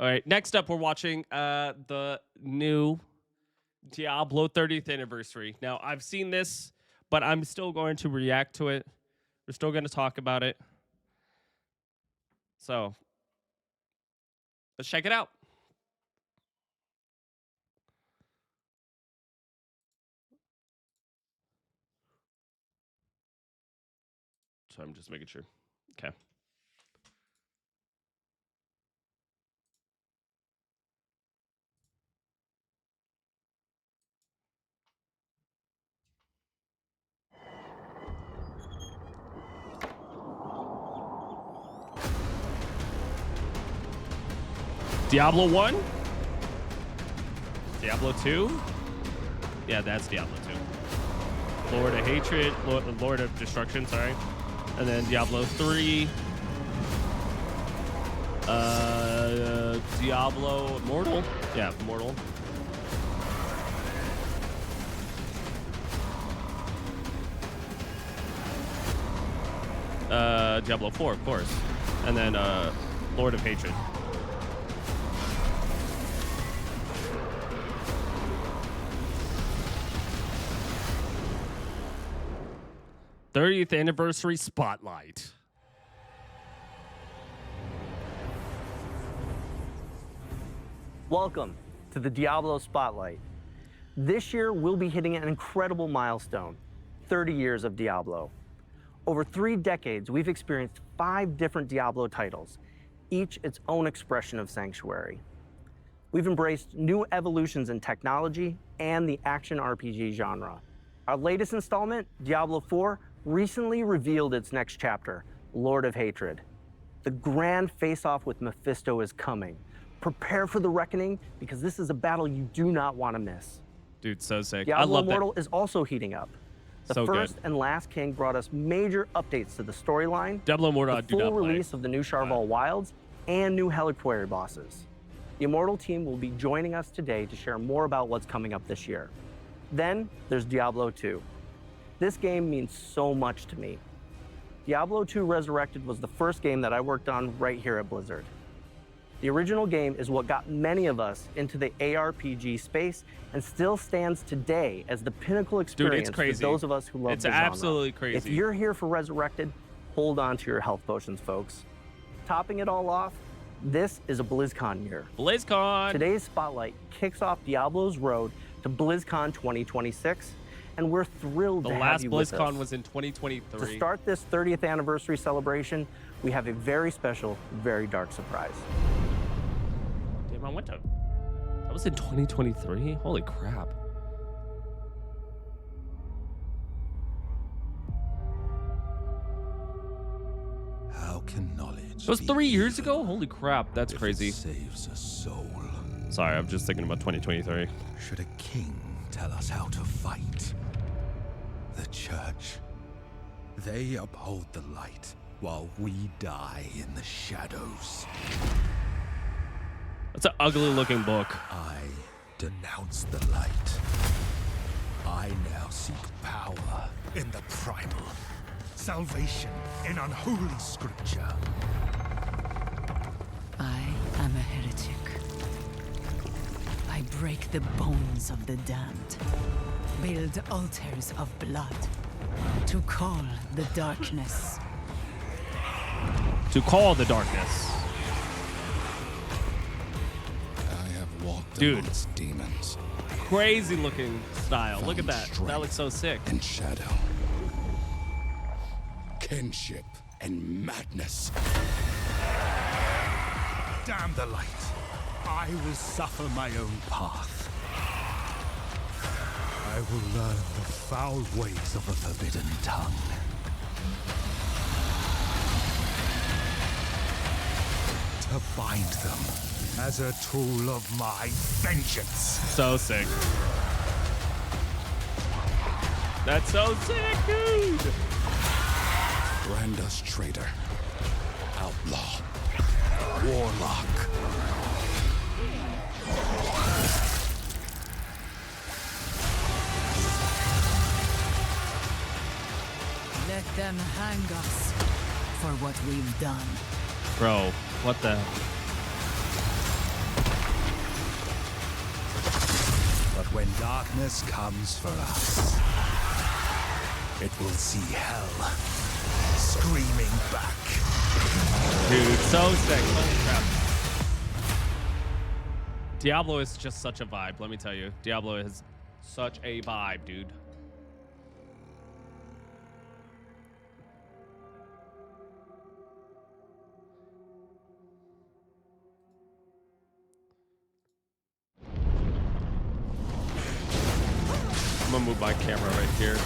All right. Next up, we're watching the new Diablo 30th anniversary. Now, I've seen this, but I'm still going to react to it. We're still going to talk about it. So, let's check it out. So, I'm just making sure. Okay. Diablo 1? Diablo 2? Yeah, that's Diablo 2. Lord of Hatred, Lord of Destruction, sorry. And then Diablo 3. Diablo Immortal. Yeah, Immortal. Diablo 4, of course. And then Lord of Hatred. '30th anniversary spotlight. Welcome to the Diablo Spotlight. This year, we'll be hitting an incredible milestone, 30 years of Diablo. Over 3 decades, we've experienced 5 different Diablo titles, each its own expression of sanctuary. We've embraced new evolutions in technology and the action RPG genre. Our latest installment, Diablo 4, recently revealed its next chapter, Lord of Hatred. The grand face-off with Mephisto is coming. Prepare for the reckoning, because this is a battle you do not want to miss. Dude, so sick. Diablo I love Immortal that. is also heating up. The So first good. and last king brought us major updates to the storyline, Diablo Immortal, I the do not full play. release of the new Sharval Wilds, and new Heliquary bosses. The Immortal team will be joining us today to share more about what's coming up this year. Then there's Diablo 2. This game means so much to me. Diablo 2 Resurrected was the first game that I worked on right here at Blizzard. The original game is what got many of us into the ARPG space and still stands today as the pinnacle experience for those of us who love the genre. It's absolutely crazy. If you're here for Resurrected, hold on to your health potions, folks. Topping it all off, this is a BlizzCon year. BlizzCon! Today's Spotlight kicks off Diablo's road to BlizzCon 2026, and we're thrilled to have you with us. The last BlizzCon was in 2023. To start this 30th anniversary celebration, we have a very special, very dark surprise. Damn, I went to... That was in 2023? Holy crap. How can knowledge... It was 3 years ago? Holy crap, that's crazy. Saves a soul. Sorry, I'm just thinking about 2023. Should a king tell us how to fight? The church. They uphold the light while we die in the shadows. That's an ugly looking book. I denounce the light. I now seek power in the primal. Salvation in unholy scripture. I am a heretic. I break the bones of the damned. Build altars of blood. To call the darkness. To call the darkness. I have walked Dude. amongst demons. Crazy looking style. Look at that. That looks so sick. And shadow. Kinship and madness. Damn the light. I will suffer my own path. I will learn the foul ways of a forbidden tongue. To bind them as a tool of my vengeance. So sick. That's so sick, dude. Brandos traitor. Outlaw. Warlock. Let them hang us for what we've done. Bro, what the... darkness comes for us, it will see hell screaming back. Dude, so sick. Holy crap. Diablo is just such a vibe, let me tell you. Diablo is such a vibe, dude. I'm gonna move my camera right here.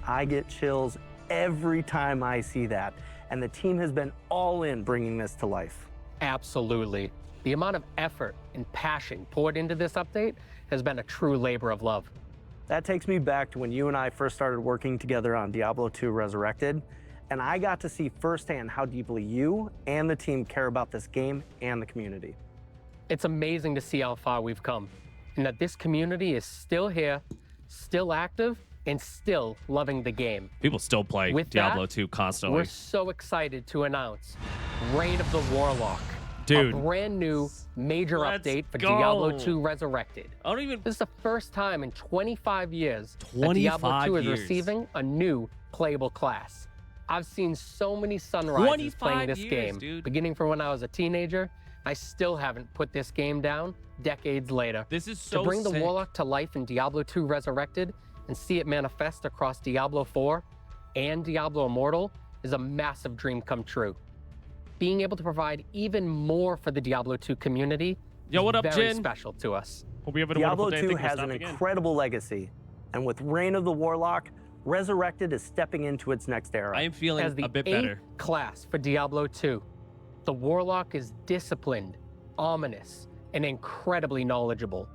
I get chills every time I see that, and the team has been all in bringing this to life. Absolutely. The amount of effort and passion poured into this update has been a true labor of love. That takes me back to when you and I first started working together on Diablo 2 Resurrected, and I got to see firsthand how deeply you and the team care about this game and the community. It's amazing to see how far we've come, and that this community is still here, still active, and still loving the game. People still play With Diablo that, 2 constantly. We're so excited to announce Reign of the Warlock, Dude. a brand new major Let's update for go. Diablo 2 Resurrected. I don't even... This is the first time in 25 years that 25 Diablo 2 is years. receiving a new playable class. I've seen so many sunrises playing this game, dude. beginning from when I was a teenager. I still haven't put this game down decades later. This is so To bring the sick. Warlock to life in Diablo 2 Resurrected and see it manifest across Diablo 4 and Diablo Immortal is a massive dream come true. Being able to provide even more for the Diablo 2 community Yo, what is up, very Jin? special to us. Hope you have a Diablo wonderful day. 2 Thank you for has an stopping in. incredible legacy, and with Reign of the Warlock, Resurrected is stepping into its next era. I am feeling As the a bit 8th better. class for Diablo 2, the Warlock is disciplined, ominous, and incredibly knowledgeable.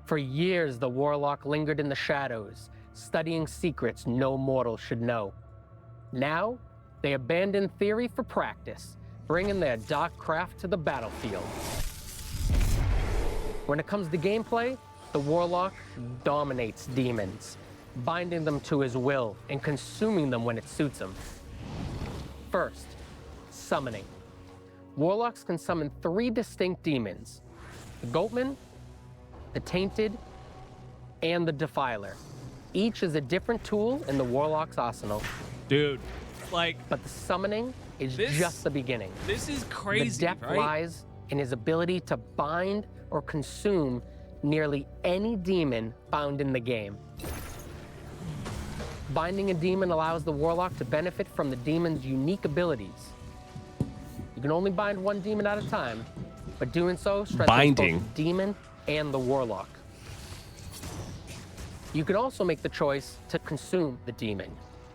For years, the Warlock lingered in the shadows, studying secrets no mortal should know. Now, they abandon theory for practice, bringing their dark craft to the battlefield. When it comes to gameplay, the Warlock dominates demons, binding them to his will and consuming them when it suits him. First, summoning. Warlocks can summon 3 distinct demons: the Goatman, the Tainted, and the Defiler. Each is a different tool in the Warlock's arsenal, Dude, like, but the summoning is This- just the beginning. this is crazy, The depth right? lies in his ability to bind or consume nearly any demon found in the game. Binding a demon allows the Warlock to benefit from the demon's unique abilities. You can only bind one demon at a time, but doing so strengthens Binding. both the demon and the Warlock. You can also make the choice to consume the demon,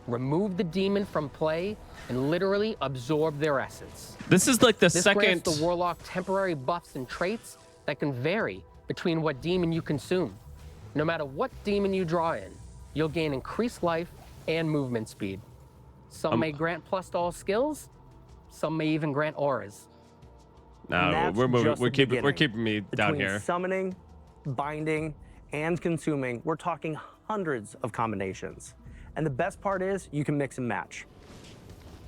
remove the demon from play, and literally absorb their essence. This is like the This second... grants the Warlock temporary buffs and traits that can vary between what demon you consume. No matter what demon you draw in, you'll gain increased life and movement speed. Some may grant plus to all skills, some may even grant auras. No, And that's we're moving. just We're the keeping beginning. me down Between here. summoning, binding, and consuming, we're talking hundreds of combinations. And the best part is you can mix and match.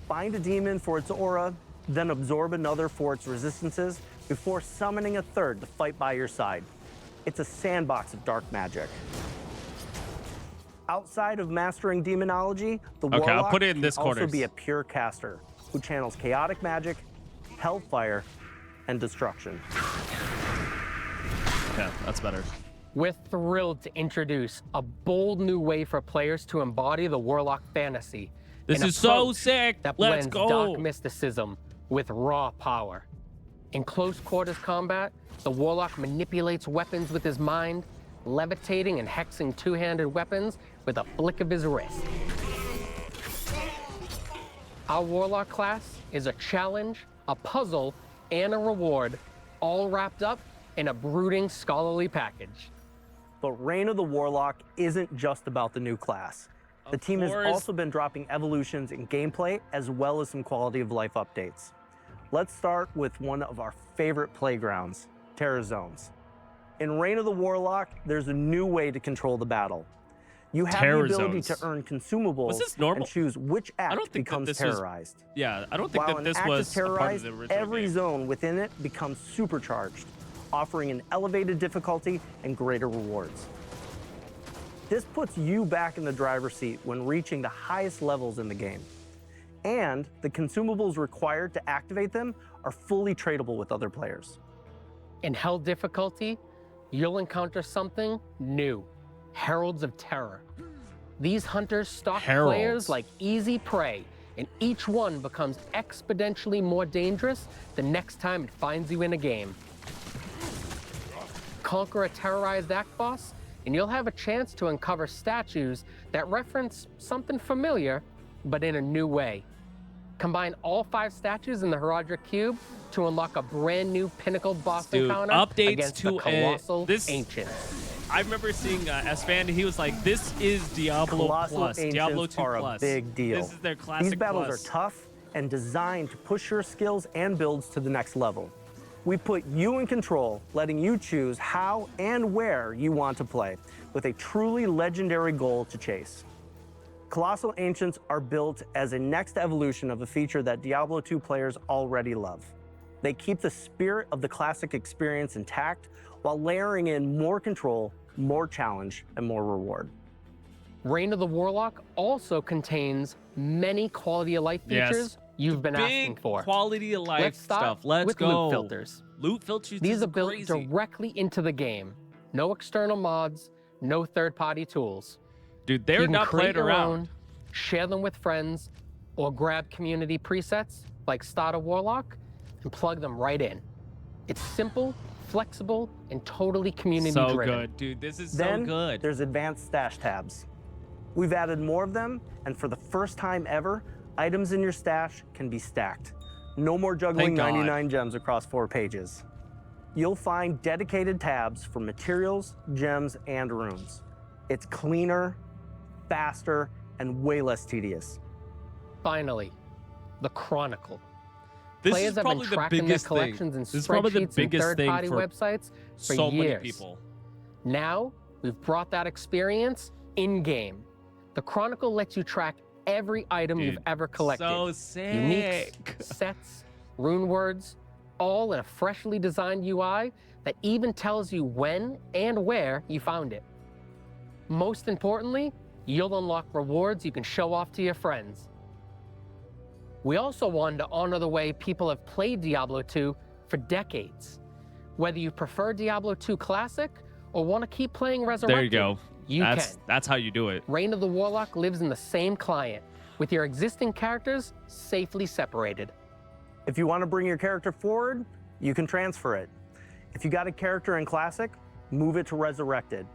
Bind a demon for its aura, then absorb another for its resistances before summoning a third to fight by your side. It's a sandbox of dark magic. Outside of mastering demonology, the Okay, I'll Warlock put it in can this also corner. be a pure caster who channels chaotic magic, hellfire, and destruction. Yeah, that's better. We're thrilled to introduce a bold new way for players to embody the Warlock fantasy. This an is so approach sick. That Let's blends go. dark mysticism with raw power. In close quarters combat, the Warlock manipulates weapons with his mind, levitating and hexing two-handed weapons with a flick of his wrist. Our Warlock class is a challenge, a puzzle, and a reward, all wrapped up in a brooding scholarly package. But Reign of the Warlock isn't just about the new class. The team has course. also been dropping evolutions in gameplay as well as some quality of life updates. Let's start with one of our favorite playgrounds, Terror Zones. In Reign of the Warlock, there's a new way to control the battle. You have Terror the ability zones. to earn consumables Was this normal? and choose which I act don't think that becomes this was- terrorized. Yeah, I don't think While that an this act was is a part of terrorized, the original every game. zone within it becomes supercharged, offering an elevated difficulty and greater rewards. This puts you back in the driver's seat when reaching the highest levels in the game. And the consumables required to activate them are fully tradable with other players. In Hell difficulty, you'll encounter something new, Heralds of Terror. These hunters stalk Heralds. players like easy prey, and each one becomes exponentially more dangerous the next time it finds you in a game. Conquer a terrorized act boss, and you'll have a chance to uncover statues that reference something familiar, but in a new way. Combine all 5 statues in the Herodric Cube to unlock a brand new pinnacle boss Dude, encounter updates against to the colossal this- ancients. I remember seeing S-Fan, he was like, this is Diablo Colossal Plus, Ancients Diablo 2 are Plus. a big deal. This is their classic These battles plus. are tough and designed to push your skills and builds to the next level. We put you in control, letting you choose how and where you want to play, with a truly legendary goal to chase. Colossal Ancients are built as a next evolution of a feature that Diablo 2 players already love. They keep the spirit of the classic experience intact while layering in more control, more challenge, and more reward. Reign of the Warlock also contains many quality of life Yes. features you've been asking Big for. quality of life Let's start stuff. Let's with go. loot filters. Loot filters These is are built crazy. directly into the game. No external mods, no third-party tools. Dude, they're You can not create playing your around. own, share them with friends, or grab community presets like Starter Warlock and plug them right in. It's simple, flexible, and totally community So driven. good, dude. This is Then so good. there's advanced stash tabs. We've added more of them, and for the first time ever, items in your stash can be stacked. No more juggling Thank God. 99 gems across 4 pages. You'll find dedicated tabs for materials, gems, and runes. It's cleaner, faster, and way less tedious. Finally, the Chronicle. This Players is have been probably the tracking their biggest thing. collections in This is probably the spreadsheets and biggest thing third-party for websites for so many years. people. Now, we've brought that experience in-game. The Chronicle lets you track every item you've Dude, ever collected. So sick. Uniques, sets, rune words, all in a freshly designed UI that even tells you when and where you found it. Most importantly, you'll unlock rewards you can show off to your friends. We also wanted to honor the way people have played Diablo 2 for decades. Whether you prefer Diablo 2 Classic or want to keep playing Resurrected, There you go. you can. That's how you do it. Reign of the Warlock lives in the same client, with your existing characters safely separated. If you want to bring your character forward, you can transfer it. If you got a character in Classic, move it to Resurrected.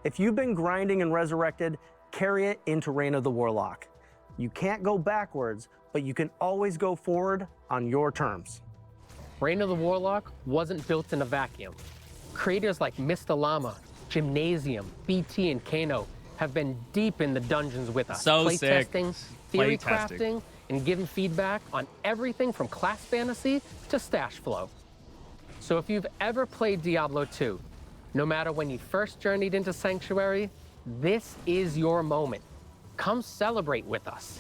If you've been grinding in Resurrected, carry it into Reign of the Warlock. You can't go backwards, but you can always go forward on your terms. Reign of the Warlock wasn't built in a vacuum. Creators like Mr. Llama, Gymnasium, BT, and Kano have been deep in the dungeons with us, So sick. playtesting, theory Playtesting. crafting, and giving feedback on everything from class fantasy to stash flow. So if you've ever played Diablo 2, no matter when you first journeyed into Sanctuary, this is your moment. Come celebrate with us.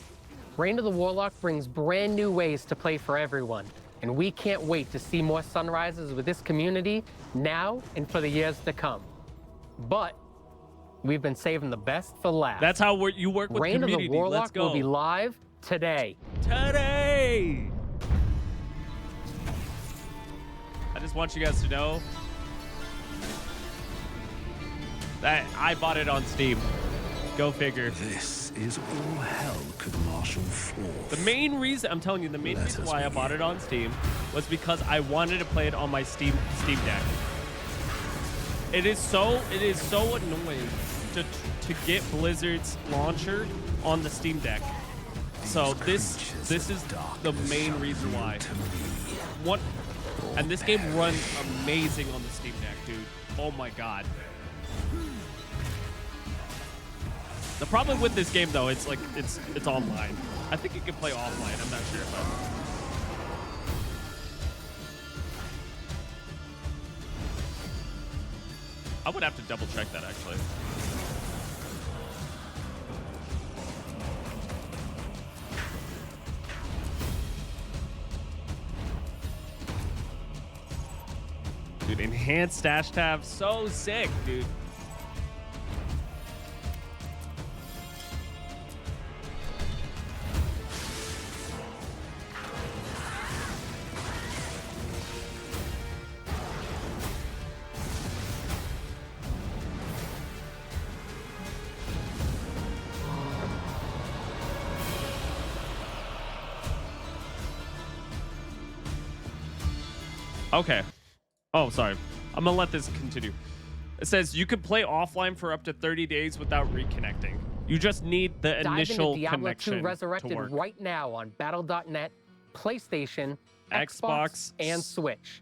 Reign of the Warlock brings brand new ways to play for everyone, and we can't wait to see more sunrises with this community now and for the years to come. But we've been saving the best for last. That's how you work with Reign of community. the Warlock Let's go. will be live today. Today. I just want you guys to know that I bought it on Steam. Go figure. This is all hell could marshal forth. The main reason, I'm telling you, the main Let reason us why I bought it on Steam was because I wanted to play it on my Steam Deck. It is so annoying to get Blizzard's launcher on the Steam Deck. So this is the main reason why. What? And this game runs amazing on the Steam Deck, dude. Oh my god. The problem with this game, though, it's like it's online. I think you can play offline. I'm not sure, but I would have to double check that actually. enhanced dash tab. So sick, dude. Okay. Oh, sorry. I'm gonna let this continue. It says you can play offline for up to 30 days without reconnecting. You just need the initial Dive into Diablo 2 connection Resurrected to work. right now on Battle.net, PlayStation, Xbox, Xbox, and Switch.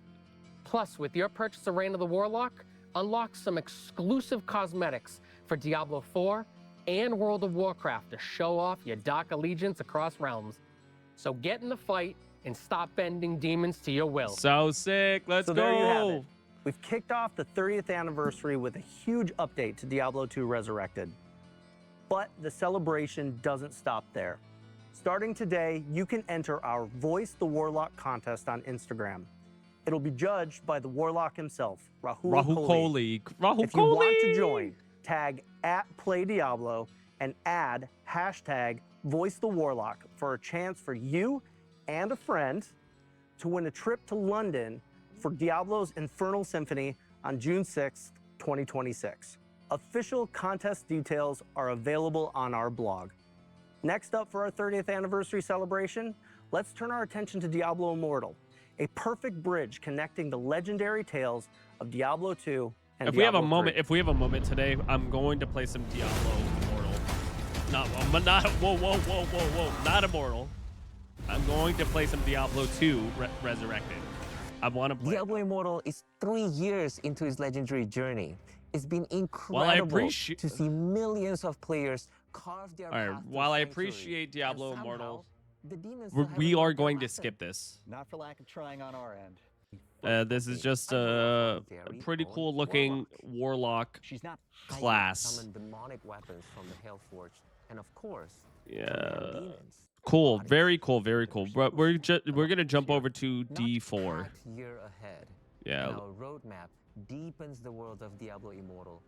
Plus, with your purchase of Reign of the Warlock, unlock some exclusive cosmetics for Diablo 4 and World of Warcraft to show off your dark allegiance across realms. So get in the fight and stop bending demons to your will. So sick. Let's So go. there you have it. We've kicked off the 30th anniversary with a huge update to Diablo 2 Resurrected. But the celebration doesn't stop there. Starting today, you can enter our Voice the Warlock contest on Instagram. It'll be judged by the Warlock himself, Rahul Kohli. If you want to join, tag @PlayDiablo and add hashtag #VoiceTheWarlock for a chance for you and a friend to win a trip to London for Diablo's Infernal Symphony on June 6th, 2026. Official contest details are available on our blog. Next up for our 30th anniversary celebration, let's turn our attention to Diablo Immortal, a perfect bridge connecting the legendary tales of Diablo 2 and If we have a Diablo 3. moment, if we have a moment today, I'm going to play some Diablo Immortal. Not whoa, not Immortal. I'm going to play some Diablo 2 Resurrected. I want to play. Diablo Immortal is 3 years into its legendary journey. It's been incredible to see millions of players carve their path to While I sanctuary. appreciate Diablo And somehow, Immortal, the demons still we haven't are learned their going to lesson. skip this. Not for lack of trying on our end. This is just a pretty cool looking warlock She's not class. summon demonic weapons from the Hellforge, and of course, Yeah. demons. Cool. Very cool. Very cool. But we're gonna jump over to D4. Not a year ahead. Yeah. Our roadmap deepens the world of Diablo Immortal.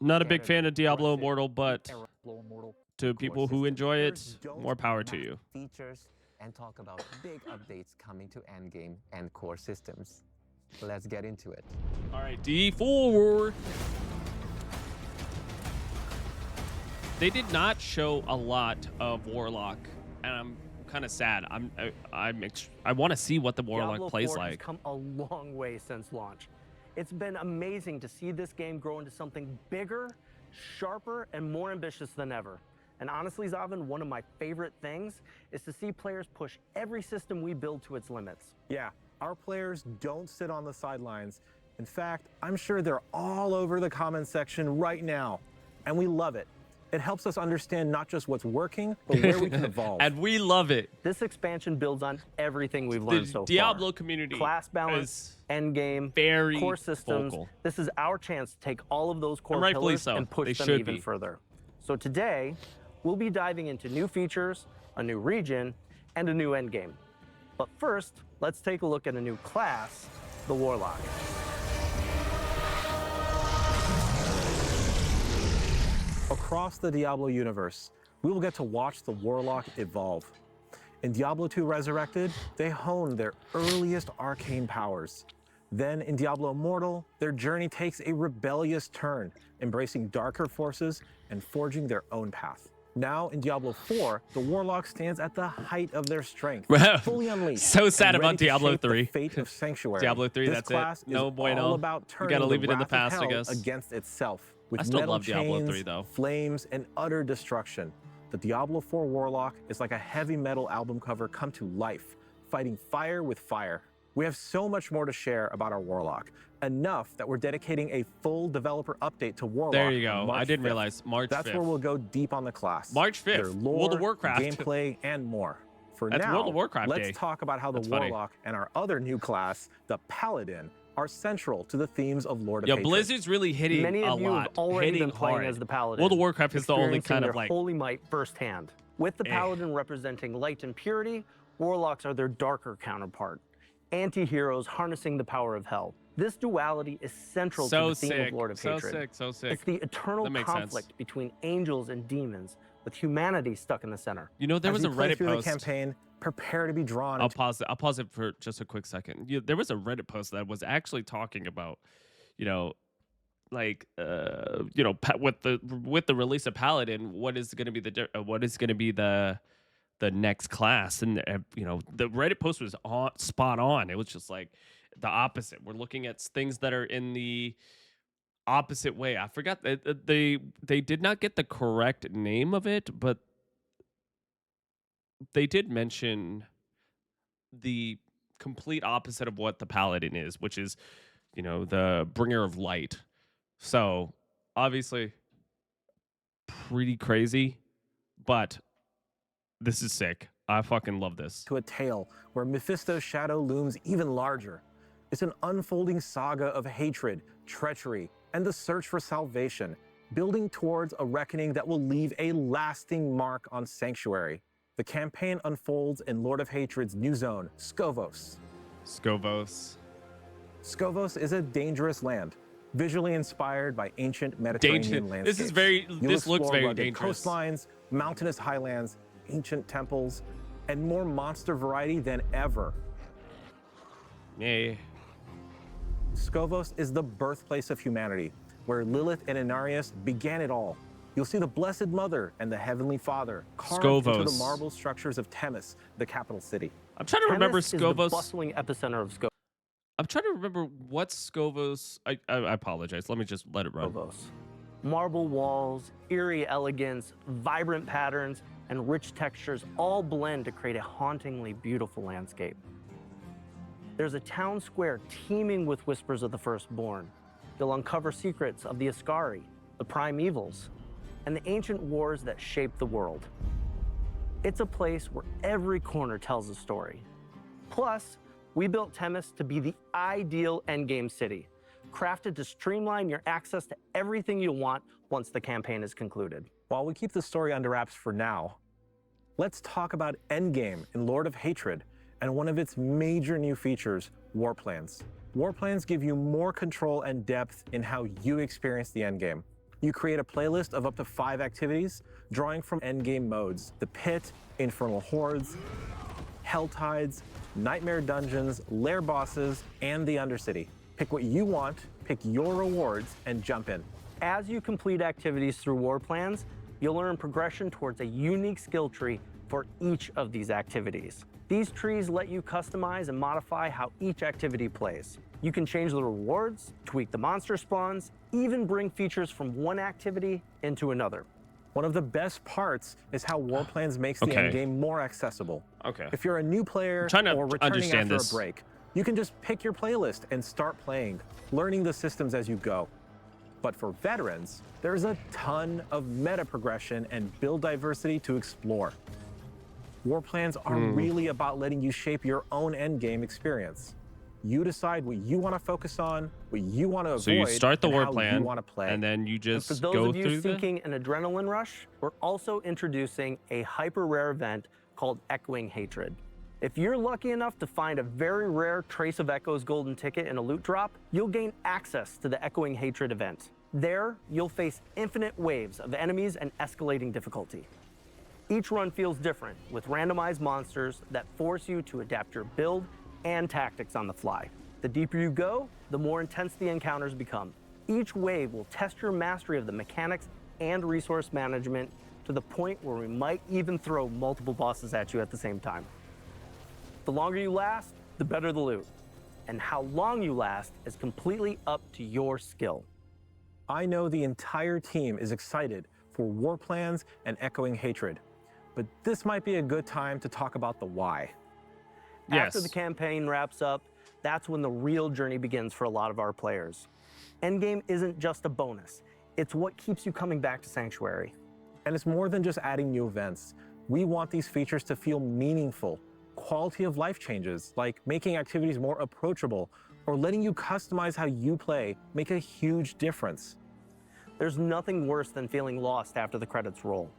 Not a big fan of Diablo Worth it. Immortal, but Diablo Immortal. to people who enjoy it, Don't more power to you. Features and talk about big updates coming to endgame and core systems. Let's get into it. All right, D4. They did not show a lot of Warlock, and I'm kind of sad. I want to see what the Warlock Diablo plays 4 has like. come a long way since launch. It's been amazing to see this game grow into something bigger, sharper, and more ambitious than ever. And honestly, Zavin, one of my favorite things is to see players push every system we build to its limits. Yeah, our players don't sit on the sidelines. In fact, I'm sure they're all over the comments section right now, and we love it. It helps us understand not just what's working, but where we can evolve. And we love it. This expansion builds on everything we've learned The so Diablo far. community Class balance, is endgame, very core systems. vocal. This is our chance to take all of those core And rightfully pillars so. and push They them should even be. further. So today, we'll be diving into new features, a new region, and a new endgame. But first, let's take a look at a new class, the Warlock. Across the Diablo universe, we will get to watch the Warlock evolve. In Diablo 2 Resurrected, they hone their earliest arcane powers. Then in Diablo Immortal, their journey takes a rebellious turn, embracing darker forces and forging their own path. Now in Diablo 4, the Warlock stands at the height of their strength, fully unleashed. So sad and about ready to Diablo shape the 3. fate of Sanctuary. Diablo 3, This that's it. class No is bueno. all about You turning gotta leave the it in the wrath of past, I hell guess. against itself. With I still metal love Diablo chains, 3 though. flames, and utter destruction. The Diablo 4 Warlock is like a heavy metal album cover come to life, fighting fire with fire. We have so much more to share about our Warlock, enough that we're dedicating a full developer update to Warlock. There you on go. March I didn't 5th. realize March 5th. That's where we'll go deep on the class. March 5th, Their lore, World of Warcraft. gameplay, and more. For That's now, World of Warcraft let's Day. talk about how the That's funny. Warlock and our other new class, the Paladin, are central to the themes of Lord of Yeah, Hatred. Blizzard's really hitting Many a of you lot. have already hitting been playing hard. as the Paladin. World of Warcraft is the only experiencing kind of their like holy might firsthand. With the Paladin representing light and purity, Warlocks are their darker counterpart, anti-heroes harnessing the power of hell. This duality is central to the theme of Lord of Hatred. So sick. It's the eternal conflict between angels and demons, with humanity stuck in the center. You know, there was a Reddit post. The campaign, prepare to be drawn. I'll pause it for just a quick second. There was a Reddit post that was actually talking about, like with the release of Paladin, what is going to be the next class, and the Reddit post was spot on. It was just like the opposite. We're looking at things that are in the opposite way. I forgot that they did not get the correct name of it, but they did mention the complete opposite of what the Paladin is, which is, the bringer of light. So obviously pretty crazy, but this is sick. I fucking love this. To a tale where Mephisto's shadow looms even larger. It's an unfolding saga of hatred, treachery, and the search for salvation, building towards a reckoning that will leave a lasting mark on Sanctuary. The campaign unfolds in Lord of Hatred's new zone, Skavos. Skavos is a dangerous land, visually inspired by ancient Mediterranean landscapes. This looks very dangerous. Coastlines, mountainous highlands, ancient temples, and more monster variety than ever. Yeah. Skavos is the birthplace of humanity, where Lilith and Inarius began it all. You'll see the Blessed Mother and the Heavenly Father carved into the marble structures of Themis, the capital city. I'm trying to remember Skavos. Is the bustling epicenter of Skavos. I'm trying to remember what Skavos. I apologize. Let me just let it run. Skavos. Marble walls, eerie elegance, vibrant patterns, and rich textures all blend to create a hauntingly beautiful landscape. There's a town square teeming with whispers of the firstborn. You'll uncover secrets of the Ascari, the primevals, and the ancient wars that shaped the world. It's a place where every corner tells a story. Plus, we built Themis to be the ideal endgame city, crafted to streamline your access to everything you want once the campaign is concluded. While we keep the story under wraps for now, let's talk about endgame in Lord of Hatred and one of its major new features, War Plans. War Plans give you more control and depth in how you experience the endgame. You create a playlist of up to 5 activities, drawing from endgame modes: the Pit, Infernal Hordes, Hell Tides, Nightmare Dungeons, Lair Bosses, and the Undercity. Pick what you want, pick your rewards, and jump in. As you complete activities through War Plans, you'll earn progression towards a unique skill tree for each of these activities. These trees let you customize and modify how each activity plays. You can change the rewards, tweak the monster spawns, even bring features from one activity into another. One of the best parts is how War Plans makes the endgame more accessible. Okay. If you're a new player or returning after a break, you can just pick your playlist and start playing, learning the systems as you go. But for veterans, there's a ton of meta progression and build diversity to explore. War Plans are really about letting you shape your own endgame experience. You decide what you want to focus on, what you want to avoid, so you start the war how plan, you want to play. And then you just go through For those of you seeking an adrenaline rush, we're also introducing a hyper-rare event called Echoing Hatred. If you're lucky enough to find a very rare Trace of Echoes golden ticket in a loot drop, you'll gain access to the Echoing Hatred event. There, you'll face infinite waves of enemies and escalating difficulty. Each run feels different, with randomized monsters that force you to adapt your build and tactics on the fly. The deeper you go, the more intense the encounters become. Each wave will test your mastery of the mechanics and resource management to the point where we might even throw multiple bosses at you at the same time. The longer you last, the better the loot. And how long you last is completely up to your skill. I know the entire team is excited for War Plans and Echoing Hatred, but this might be a good time to talk about the why. After the campaign wraps up, that's when the real journey begins for a lot of our players. Endgame isn't just a bonus. It's what keeps you coming back to Sanctuary. And it's more than just adding new events. We want these features to feel meaningful. Quality of life changes, like making activities more approachable or letting you customize how you play, make a huge difference. There's nothing worse than feeling lost after the credits roll.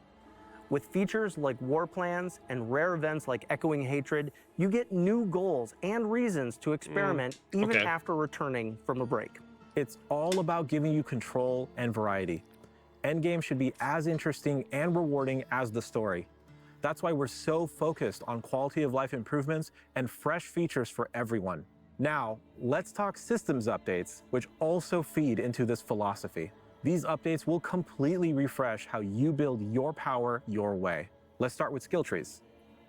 With features like war plans and rare events like Echoing Hatred, you get new goals and reasons to experiment even after returning from a break. It's all about giving you control and variety. Endgame should be as interesting and rewarding as the story. That's why we're so focused on quality of life improvements and fresh features for everyone. Now, let's talk systems updates, which also feed into this philosophy. These updates will completely refresh how you build your power your way. Let's start with skill trees.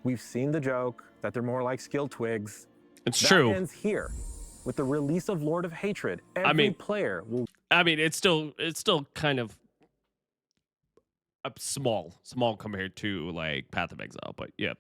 We've seen the joke that they're more like skill twigs. It's true. That ends here. With the release of Lord of Hatred, every player will... it's still kind of small compared to like Path of Exile, but yeah,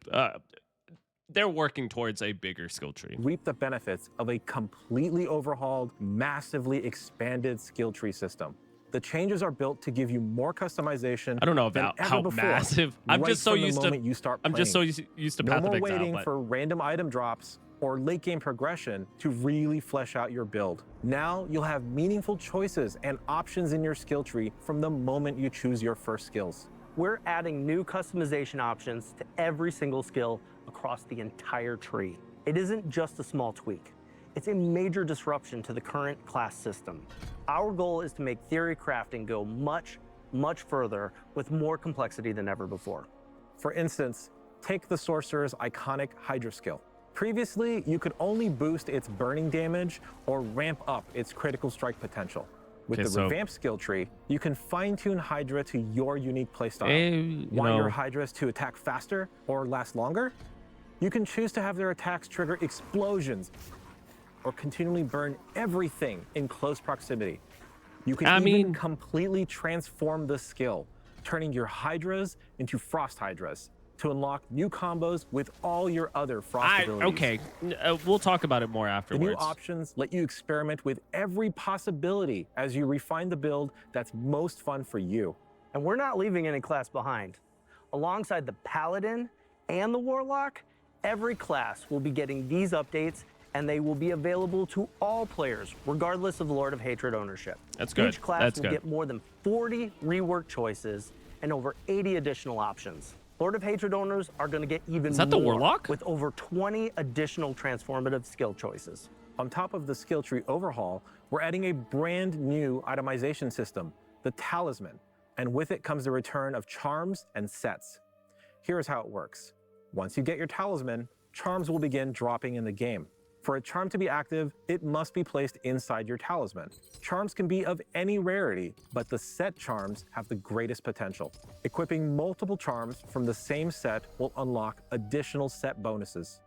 they're working towards a bigger skill tree. Reap the benefits of a completely overhauled, massively expanded skill tree system. The changes are built to give you more customization. I don't know about how massive. I'm just so used to. I'm just so used to Path of Exile. No more waiting for random item drops or late game progression to really flesh out your build. Now you'll have meaningful choices and options in your skill tree from the moment you choose your first skills. We're adding new customization options to every single skill across the entire tree. It isn't just a small tweak. It's a major disruption to the current class system. Our goal is to make theory crafting go much, much further with more complexity than ever before. For instance, take the Sorcerer's iconic Hydra skill. Previously, you could only boost its burning damage or ramp up its critical strike potential. With the revamped skill tree, you can fine-tune Hydra to your unique playstyle. Want your Hydras to attack faster or last longer? You can choose to have their attacks trigger explosions or continually burn everything in close proximity. You can even completely transform the skill, turning your Hydras into Frost Hydras to unlock new combos with all your other Frost abilities. Okay, we'll talk about it more afterwards. The new options let you experiment with every possibility as you refine the build that's most fun for you. And we're not leaving any class behind. Alongside the Paladin and the Warlock, every class will be getting these updates, and they will be available to all players, regardless of Lord of Hatred ownership. That's good. Each class will get more than 40 rework choices and over 80 additional options. Lord of Hatred owners are going to get even more. Is that the Warlock? With over 20 additional transformative skill choices. On top of the skill tree overhaul, we're adding a brand new itemization system, the Talisman, and with it comes the return of charms and sets. Here's how it works. Once you get your Talisman, charms will begin dropping in the game. For a charm to be active, it must be placed inside your Talisman. Charms can be of any rarity, but the set charms have the greatest potential. Equipping multiple charms from the same set will unlock additional set bonuses.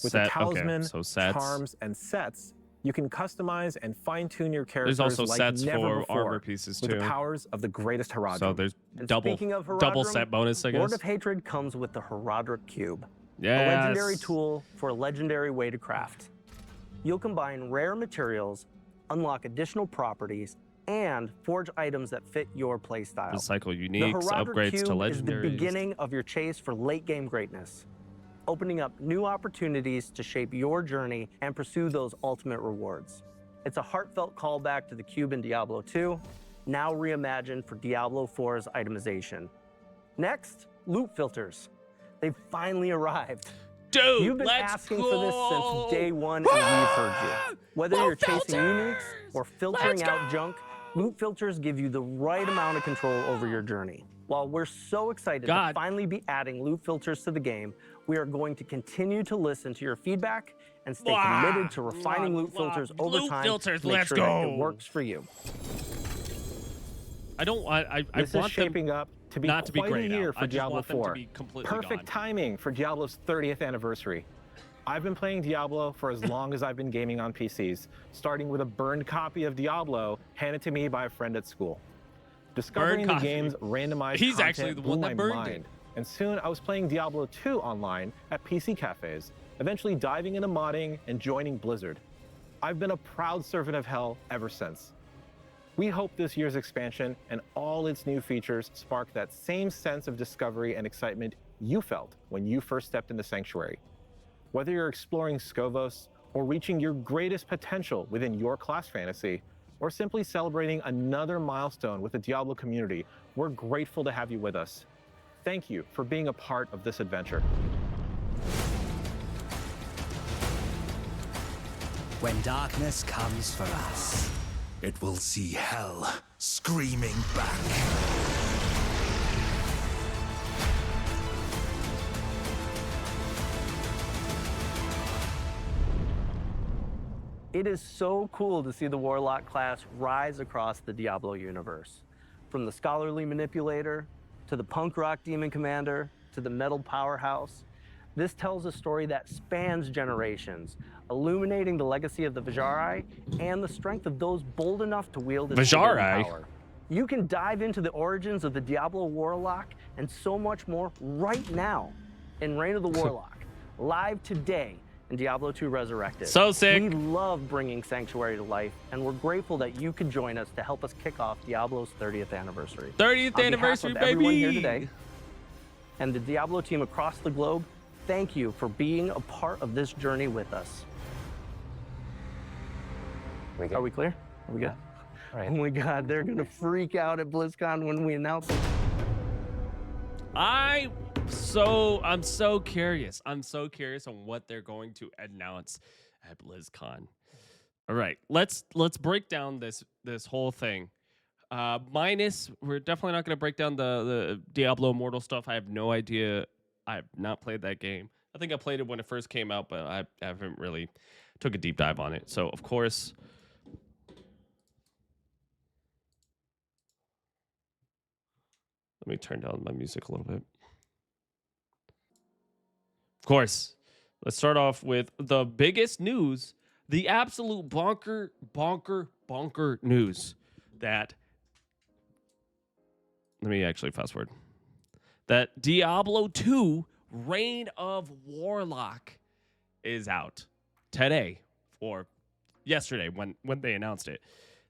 With the Talisman, charms, and sets, you can customize and fine-tune your characters. There's also like sets never for before, armor pieces too. With the powers of the greatest Haradrim. So there's double set bonus, I guess. Lord of Hatred comes with the Haradrim Cube. Yes. A legendary tool for a legendary way to craft. You'll combine rare materials, unlock additional properties, and forge items that fit your playstyle. Recycle uniques, upgrades to legendaries. Is the beginning of your chase for late game greatness, opening up new opportunities to shape your journey and pursue those ultimate rewards. It's a heartfelt callback to the cube in Diablo 2, now reimagined for Diablo 4's itemization. Next, loot filters. They've finally arrived. Dude, you've been asking for this since day one, and we've heard you. Whether you're chasing uniques or filtering out junk, loot filters give you the right amount of control over your journey. While we're so excited to finally be adding loot filters to the game, we are going to continue to listen to your feedback and stay committed to refining loot filters over time to make sure that it works for you. This is shaping up to be not to be quite great a year out. for Diablo 4. Gone. Perfect timing for Diablo's 30th anniversary. I've been playing Diablo for as long as I've been gaming on PCs, starting with a burned copy of Diablo handed to me by a friend at school. Discovering the game's randomized content blew my mind, and soon I was playing Diablo 2 online at PC cafes, eventually diving into modding and joining Blizzard. I've been a proud servant of hell ever since. We hope this year's expansion and all its new features spark that same sense of discovery and excitement you felt when you first stepped into Sanctuary. Whether you're exploring Skovos or reaching your greatest potential within your class fantasy, or simply celebrating another milestone with the Diablo community, we're grateful to have you with us. Thank you for being a part of this adventure. When darkness comes for us, it will see hell screaming back. It is so cool to see the Warlock class rise across the Diablo universe. From the scholarly manipulator, to the punk rock demon commander, to the metal powerhouse. This tells a story that spans generations, illuminating the legacy of the Vajari and the strength of those bold enough to wield its forbidden power. You can dive into the origins of the Diablo Warlock and so much more right now in Reign of the Warlock, live today in Diablo 2 Resurrected. So sick. We love bringing Sanctuary to life, and we're grateful that you could join us to help us kick off Diablo's 30th anniversary. 30th anniversary, baby! Everyone here today, and the Diablo team across the globe, thank you for being a part of this journey with us. Are we clear? Are we good? All right. Oh my God, they're gonna freak out at BlizzCon when we announce it. I'm so curious. I'm so curious on what they're going to announce at BlizzCon. All right, let's break down this whole thing. We're definitely not going to break down the Diablo Immortal stuff. I have no idea. I've not played that game. I think I played it when it first came out, but I haven't really took a deep dive on it. So of course, let me turn down my music a little bit. Of course, let's start off with the biggest news, the absolute bonker news that, let me actually fast forward, that Diablo 2 Reign of Warlock is out today or yesterday when they announced it.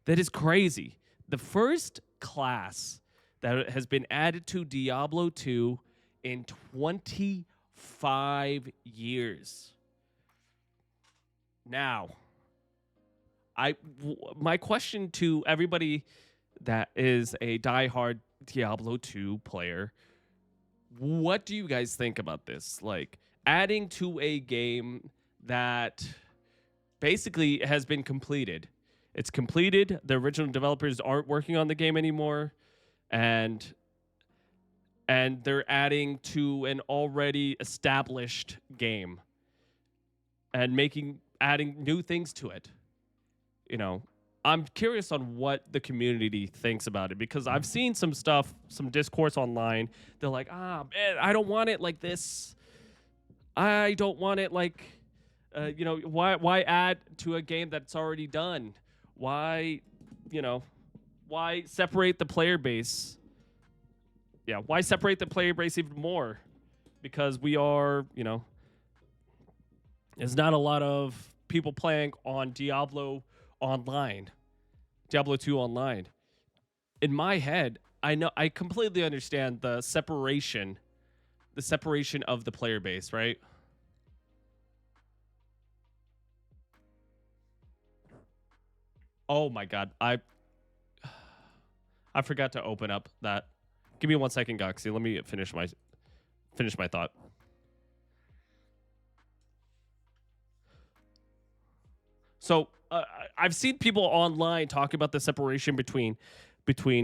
That is crazy. The first class that has been added to Diablo 2 in 25 years. Now, my question to everybody that is a diehard Diablo 2 player, what do you guys think about this? Like, adding to a game that basically has been completed. It's completed. The original developers aren't working on the game anymore. And they're adding to an already established game and adding new things to it. You know, I'm curious on what the community thinks about it, because I've seen some stuff, some discourse online. They're like, man, I don't want it like this. I don't want it like, why add to a game that's already done? Why separate the player base? Yeah, why separate the player base even more? Because we are, there's not a lot of people playing on Diablo online, Diablo 2 online. In my head, I completely understand the separation of the player base, right? Oh my God, I forgot to open up that. Give me 1 second, Goxie. Let me finish my thought. So I've seen people online talk about the separation between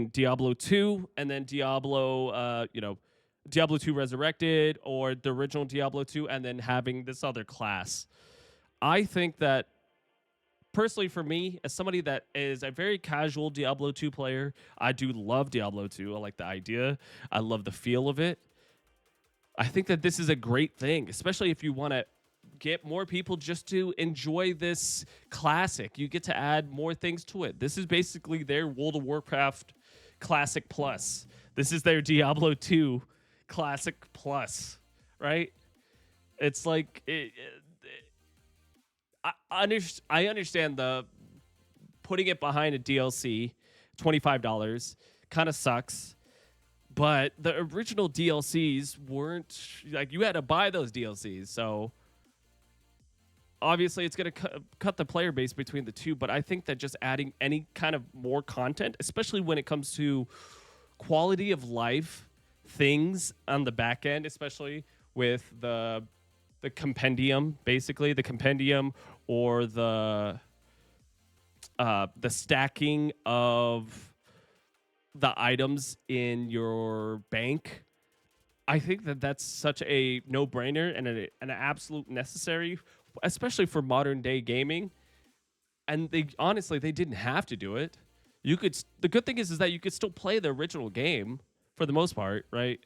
Diablo 2 and then Diablo 2 Resurrected, or the original Diablo 2, and then having this other class. I think that, personally, for me, as somebody that is a very casual Diablo 2 player, I do love Diablo 2. I like the idea. I love the feel of it. I think that this is a great thing, especially if you want to get more people just to enjoy this classic. You get to add more things to it. This is basically their World of Warcraft Classic Plus. This is their Diablo 2 Classic Plus, right? It's like... I understand the putting it behind a DLC, $25, kind of sucks. But the original DLCs weren't, like, you had to buy those DLCs. So obviously it's going to cut the player base between the two. But I think that just adding any kind of more content, especially when it comes to quality of life things on the back end, especially with the compendium, basically the compendium or the stacking of the items in your bank. I think that that's such a no-brainer and an absolute necessary, especially for modern day gaming. And they honestly, they didn't have to do it. You could. The good thing is that you could still play the original game for the most part, right?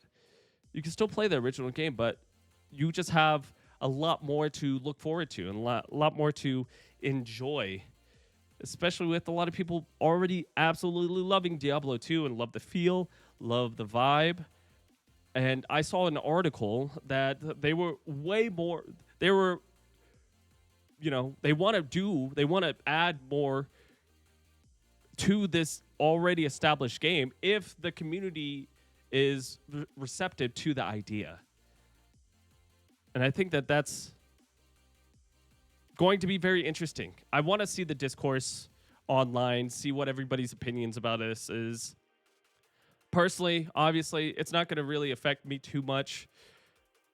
You can still play the original game, but you just have a lot more to look forward to and a lot more to enjoy, especially with a lot of people already absolutely loving Diablo 2 and love the feel, love the vibe. And I saw an article that they were way more, they were, they want to add more to this already established game if the community is receptive to the idea. And I think that that's going to be very interesting. I want to see the discourse online, see what everybody's opinions about this is. Personally, obviously, it's not going to really affect me too much.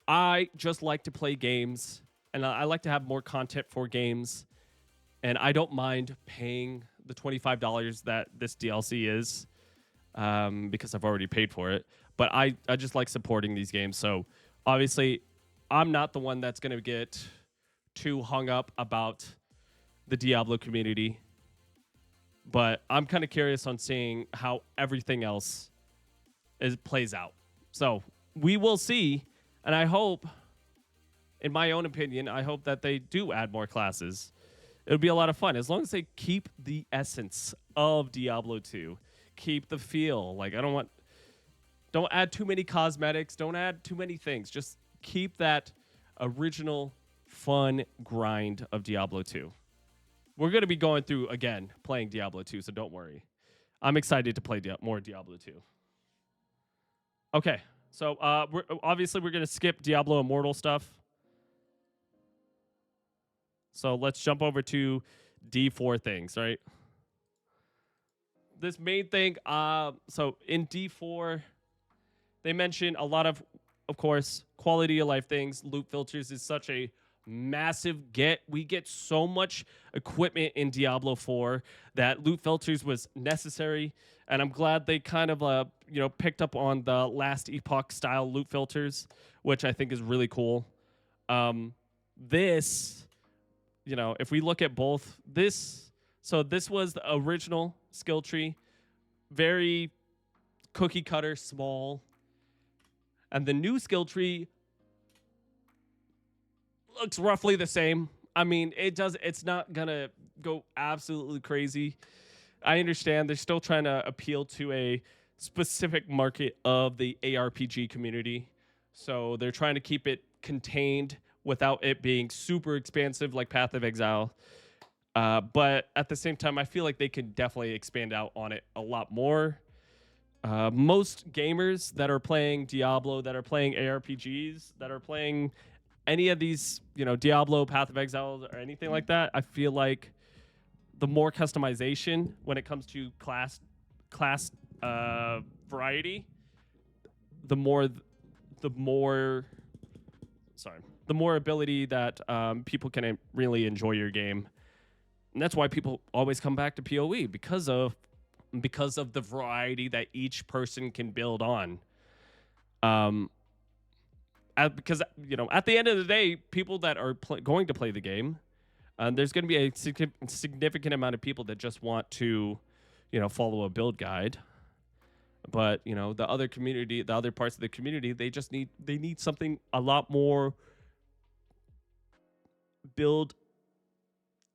I just like to play games, and I like to have more content for games. And I don't mind paying the $25 that this DLC is, because I've already paid for it. But I just like supporting these games. So obviously, I'm not the one that's going to get too hung up about the Diablo community. But I'm kind of curious on seeing how everything else plays out. So we will see. And I hope, in my own opinion, I hope that they do add more classes. It would be a lot of fun as long as they keep the essence of Diablo 2, keep the feel. Like don't add too many cosmetics, don't add too many things. Just keep that original fun grind of Diablo 2. We're going to be going through again playing Diablo 2, so don't worry. I'm excited to play more Diablo 2. Okay, so we're going to skip Diablo Immortal stuff. So let's jump over to D4 things, right? This main thing, so in D4, they mention a lot of course, quality of life things. Loot filters is such a massive get. We get so much equipment in Diablo 4 that loot filters was necessary. And I'm glad they kind of, picked up on the last epoch style loot filters, which I think is really cool. This, if we look at both this was the original skill tree, very cookie cutter, small. And the new skill tree looks roughly the same. I mean, it's not gonna go absolutely crazy. I understand they're still trying to appeal to a specific market of the ARPG community. So they're trying to keep it contained without it being super expansive like Path of Exile. But at the same time, I feel like they can definitely expand out on it a lot more. Most gamers that are playing Diablo, that are playing ARPGs, that are playing any of these, Diablo, Path of Exile, or anything like that, I feel like the more customization when it comes to class variety, the more ability that people can really enjoy your game. And that's why people always come back to PoE, because of the variety that each person can build on. Because at the end of the day, people that are going to play the game, there's going to be a significant amount of people that just want to, follow a build guide. But the other parts of the community, they need something a lot more build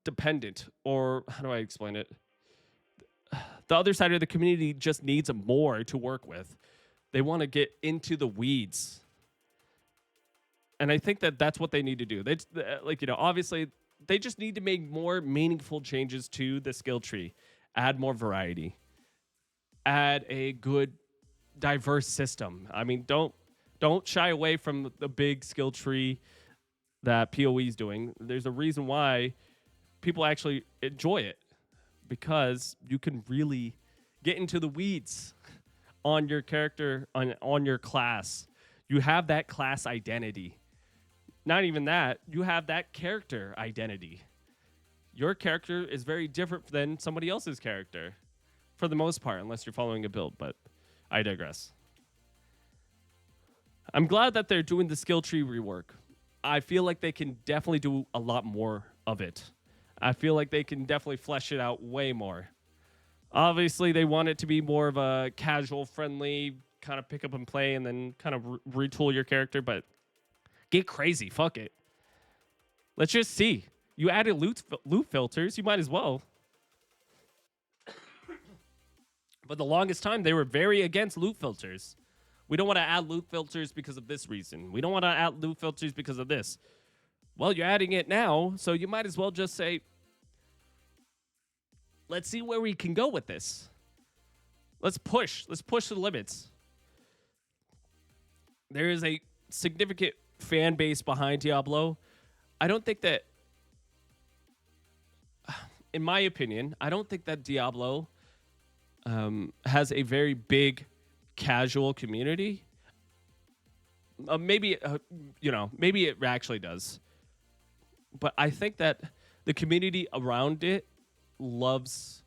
dependent, or how do I explain it? The other side of the community just needs more to work with. They want to get into the weeds. And I think that that's what they need to do. They, obviously, they just need to make more meaningful changes to the skill tree. Add more variety. Add a good, diverse system. I mean, don't shy away from the big skill tree that PoE is doing. There's a reason why people actually enjoy it, because you can really get into the weeds on your character, on your class. You have that class identity. Not even that, you have that character identity. Your character is very different than somebody else's character, for the most part, unless you're following a build, but I digress. I'm glad that they're doing the skill tree rework. I feel like they can definitely do a lot more of it. I feel like they can definitely flesh it out way more. Obviously, they want it to be more of a casual, friendly, kind of pick up and play and then kind of retool your character, but get crazy. Fuck it. Let's just see. You added loot filters. You might as well. But the longest time, they were very against loot filters. We don't want to add loot filters because of this reason. We don't want to add loot filters because of this. Well, you're adding it now, so you might as well just say, let's see where we can go with this. Let's push. Let's push the limits. There is a significant fan base behind Diablo. I don't think that, in my opinion, I don't think that Diablo has a very big casual community. Maybe it actually does. But I think that the community around it loves,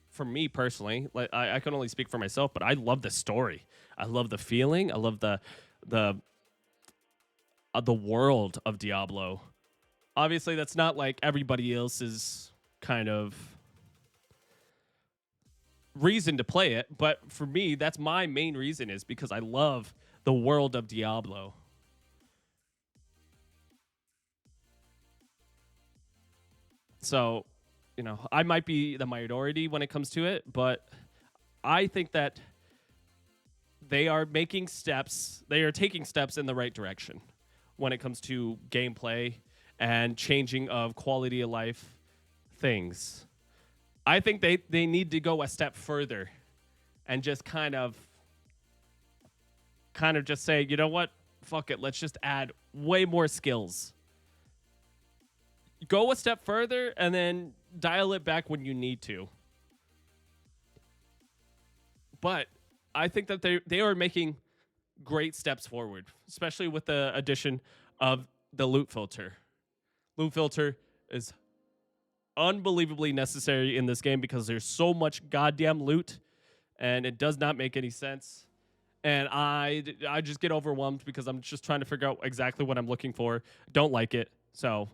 for me personally, like I can only speak for myself, but I love the story. I love the feeling. I love the world of Diablo. Obviously, that's not like everybody else's kind of reason to play it, but for me, that's my main reason, is because I love the world of Diablo. So, I might be the minority when it comes to it, but I think that they are making steps. They are taking steps in the right direction when it comes to gameplay and changing of quality of life things. I think they need to go a step further and just kind of just say, you know what? Fuck it. Let's just add way more skills. Go a step further and then dial it back when you need to. But I think that they are making great steps forward, especially with the addition of the loot filter. Loot filter is unbelievably necessary in this game because there's so much goddamn loot and it does not make any sense. And I just get overwhelmed because I'm just trying to figure out exactly what I'm looking for. Don't like it. So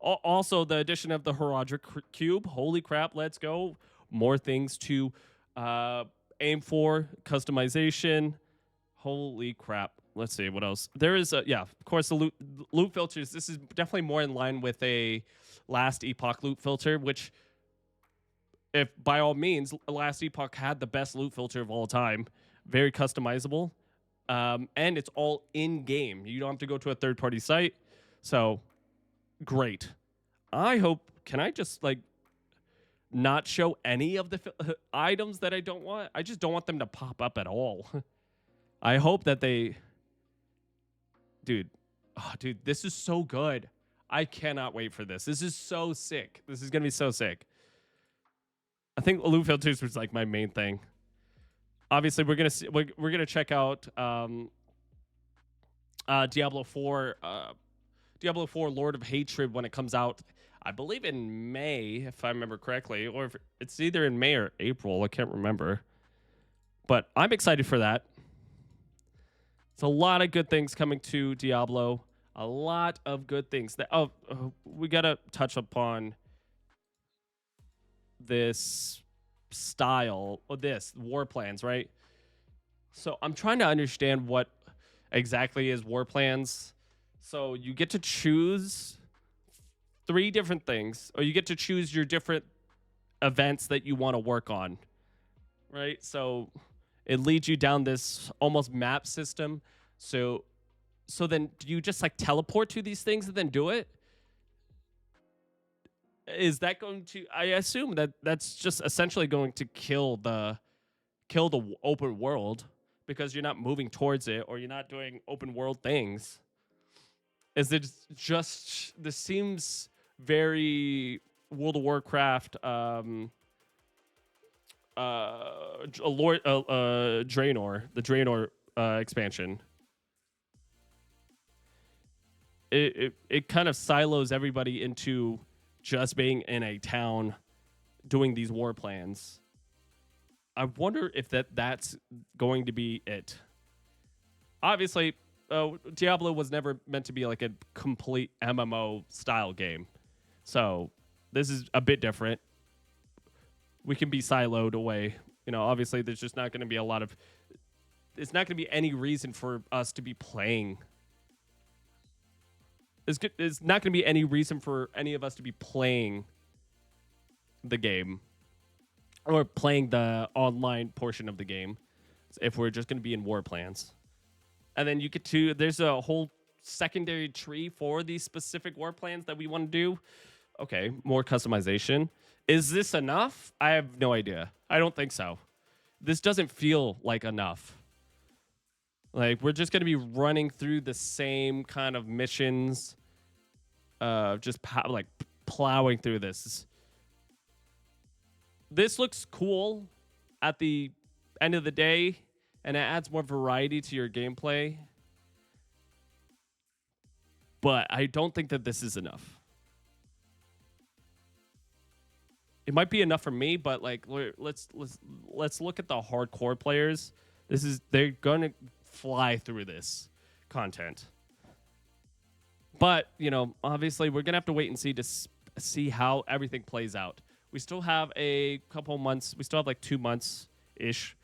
also the addition of the Heraldric Cube. Holy crap, let's go. More things to aim for, customization. Holy crap. Let's see what else. There is of course, the loot filters. This is definitely more in line with a Last Epoch loot filter, which, if by all means, Last Epoch had the best loot filter of all time. Very customizable. And it's all in game. You don't have to go to a third-party site. So great. I hope, can I just not show any of the items that I don't want? I just don't want them to pop up at all. I hope that they... Dude, this is so good. I cannot wait for this. This is so sick. This is going to be so sick. I think loot filters was my main thing. Obviously, we're gonna check out Diablo 4 Lord of Hatred when it comes out. I believe in May, if I remember correctly, or if it's either in May or April. I can't remember. But I'm excited for that. It's a lot of good things coming to Diablo. A lot of good things. We gotta touch upon this style of this war plans, right? So I'm trying to understand what exactly is war plans. So you get to choose 3 different things, or you get to choose your different events that you want to work on, right? So it leads you down this almost map system. So then do you just teleport to these things and then do it? Is that going to, I assume that that's just essentially going to kill the open world, because you're not moving towards it, or you're not doing open world things. Is it just, this seems very World of Warcraft Draenor, the Draenor expansion. It kind of silos everybody into just being in a town doing these war plans. I wonder if that's going to be it. Obviously, Diablo was never meant to be like a complete MMO style game. So this is a bit different. We can be siloed away. You know, obviously there's just not going to be it's not going to be any reason for us to be playing. There's not going to be any reason for any of us to be playing the game or playing the online portion of the game if we're just going to be in war plans. And then you get to, there's a whole secondary tree for these specific war plans that we want to do. Okay, more customization. Is this enough? I have no idea. I don't think so. This doesn't feel like enough. Like, we're just going to be running through the same kind of missions, just like plowing through this. This looks cool at the end of the day, and it adds more variety to your gameplay. But I don't think that this is enough. It might be enough for me, but like let's look at the hardcore players. They're gonna fly through this content. But, you know, obviously we're gonna have to wait and see to see how everything plays out. We still have a couple months. We still have like 2 months ish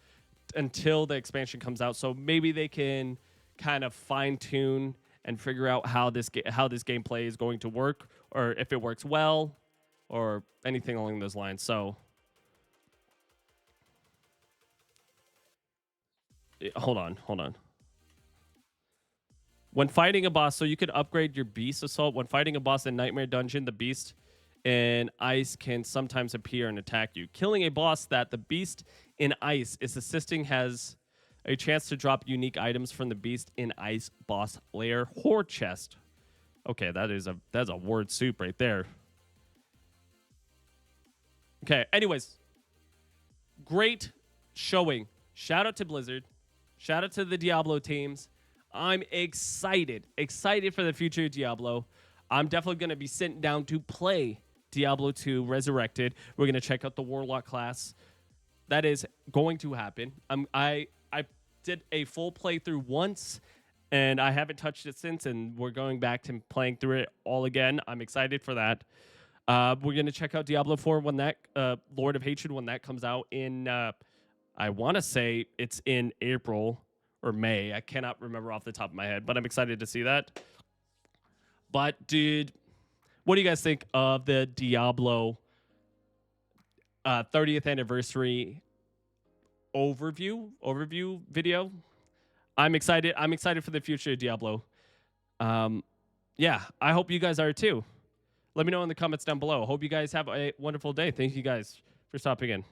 until the expansion comes out. So maybe they can kind of fine tune and figure out how this gameplay is going to work, or if it works well, or anything along those lines. So hold on. When fighting a boss, so you could upgrade your Beast Assault. When fighting a boss in Nightmare Dungeon, the Beast in Ice can sometimes appear and attack you. Killing a boss that the Beast in Ice is assisting has a chance to drop unique items from the Beast in Ice boss lair hoard chest. Okay, that's a word soup right there. Okay, anyways, great showing. Shout out to Blizzard. Shout out to the Diablo teams. I'm excited for the future of Diablo. I'm definitely going to be sitting down to play Diablo 2 Resurrected. We're going to check out the Warlock class. That is going to happen. I did a full playthrough once, and I haven't touched it since, and we're going back to playing through it all again. I'm excited for that. We're going to check out Diablo 4 when that, Lord of Hatred, when that comes out in, I want to say it's in April or May. I cannot remember off the top of my head, but I'm excited to see that. But, dude, what do you guys think of the Diablo 30th anniversary overview video? I'm excited. I'm excited for the future of Diablo. Yeah, I hope you guys are too. Let me know in the comments down below. Hope you guys have a wonderful day. Thank you guys for stopping in.